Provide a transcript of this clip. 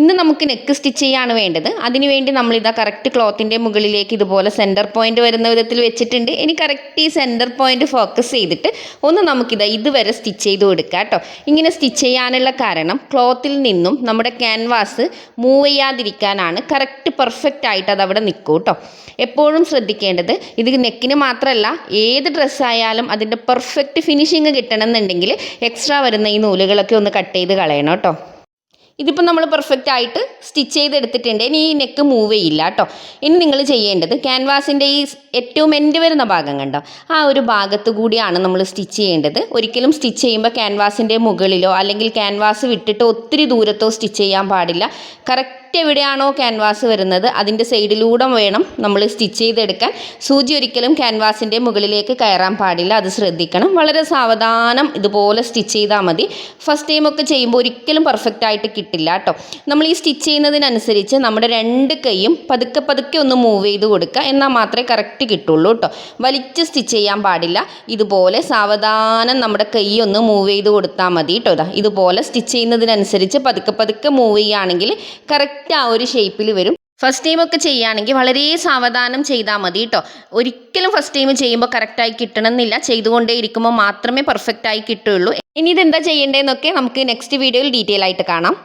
ഇന്ന് നമുക്ക് neck stitch ചെയ്യാണ് വേണ്ടത്. അതിനുവേണ്ടി നമ്മളിതാ കറക്റ്റ് ക്ലോത്തിൻ്റെ മുകളിലേക്ക് ഇതുപോലെ സെൻറ്റർ പോയിന്റ് വരുന്ന വിധത്തിൽ വെച്ചിട്ടുണ്ട്. ഇനി കറക്റ്റ് ഈ സെൻറ്റർ പോയിന്റ് ഫോക്കസ് ചെയ്തിട്ട് ഒന്ന് നമുക്കിതാ ഇതുവരെ സ്റ്റിച്ച് ചെയ്ത് കൊടുക്കാം കേട്ടോ. ഇങ്ങനെ സ്റ്റിച്ച് ചെയ്യാനുള്ള കാരണം ക്ലോത്തിൽ നിന്നും നമ്മുടെ ക്യാൻവാസ് മൂവ് ചെയ്യാതിരിക്കാനാണ്. കറക്റ്റ് പെർഫെക്റ്റ് ആയിട്ട് അതവിടെ നിൽക്കും കേട്ടോ. എപ്പോഴും ശ്രദ്ധിക്കേണ്ടത് ഇത് നെക്കിന് മാത്രമല്ല ഏത് ഡ്രസ്സായാലും അതിൻ്റെ പെർഫെക്റ്റ് ഫിനിഷിങ് കിട്ടണമെന്നുണ്ടെങ്കിൽ എക്സ്ട്രാ വരുന്ന ഈ നൂലുകളൊക്കെ ഒന്ന് കട്ട് ചെയ്ത് കളയണം കേട്ടോ. ഇതിപ്പോൾ നമ്മൾ പെർഫെക്റ്റ് ആയിട്ട് സ്റ്റിച്ച് ചെയ്തെടുത്തിട്ടുണ്ട്. ഇനി ഈ നെക്ക് മൂവ് ചെയ്യില്ല കേട്ടോ. ഇനി നിങ്ങൾ ചെയ്യേണ്ടത് ക്യാൻവാസിൻ്റെ ഈ ഏറ്റവും എൻഡ് വരുന്ന ഭാഗം കണ്ടോ, ആ ഒരു ഭാഗത്ത് കൂടിയാണ് നമ്മൾ സ്റ്റിച്ച് ചെയ്യേണ്ടത്. ഒരിക്കലും സ്റ്റിച്ച് ചെയ്യുമ്പോൾ ക്യാൻവാസിൻ്റെ മുകളിലോ അല്ലെങ്കിൽ ക്യാൻവാസ് വിട്ടിട്ട് ഒത്തിരി ദൂരത്തോ സ്റ്റിച്ച് ചെയ്യാൻ പാടില്ല. കറക്റ്റ് എവിടെയാണോ ക്യാൻവാസ് വരുന്നത് അതിൻ്റെ സൈഡിലൂടെ വേണം നമ്മൾ സ്റ്റിച്ച് ചെയ്തെടുക്കാൻ. സൂചി ഒരിക്കലും ക്യാൻവാസിൻ്റെ മുകളിലേക്ക് കയറാൻ പാടില്ല, അത് ശ്രദ്ധിക്കണം. വളരെ സാവധാനം ഇതുപോലെ സ്റ്റിച്ച് ചെയ്താൽ മതി. ഫസ്റ്റ് ടൈമൊക്കെ ചെയ്യുമ്പോൾ ഒരിക്കലും പെർഫെക്റ്റ് ആയിട്ട് കിട്ടില്ല കേട്ടോ. നമ്മൾ ഈ സ്റ്റിച്ച് ചെയ്യുന്നതിനനുസരിച്ച് നമ്മുടെ രണ്ട് കൈയും പതുക്കെ പതുക്കെ ഒന്ന് മൂവ് ചെയ്ത് കൊടുക്കുക, എന്നാൽ മാത്രമേ കറക്റ്റ് കിട്ടുള്ളൂ കേട്ടോ. വലിച്ച് സ്റ്റിച്ച് ചെയ്യാൻ പാടില്ല. ഇതുപോലെ സാവധാനം നമ്മുടെ കൈ ഒന്ന് മൂവ് ചെയ്ത് കൊടുത്താൽ മതി കേട്ടോ. ഇതുപോലെ സ്റ്റിച്ച് ചെയ്യുന്നതിനനുസരിച്ച് പതുക്കെ പതുക്കെ മൂവ് ചെയ്യുകയാണെങ്കിൽ കറക്റ്റ് ആ ഒരു ഷേപ്പിൽ വരും. ഫസ്റ്റ് ടൈമൊക്കെ ചെയ്യുകയാണെങ്കിൽ വളരെ സാവധാനം ചെയ്താൽ മതി കേട്ടോ. ഒരിക്കലും ഫസ്റ്റ് ടൈം ചെയ്യുമ്പോൾ കറക്റ്റായി കിട്ടണമെന്നില്ല. ചെയ്തുകൊണ്ടേ ഇരിക്കുമ്പോൾ മാത്രമേ പെർഫെക്റ്റ് ആയി കിട്ടുകയുള്ളൂ. ഇനി ഇതെന്താ ചെയ്യേണ്ടതെന്നൊക്കെ നമുക്ക് നെക്സ്റ്റ് വീഡിയോയിൽ ഡീറ്റെയിൽ ആയിട്ട് കാണാം.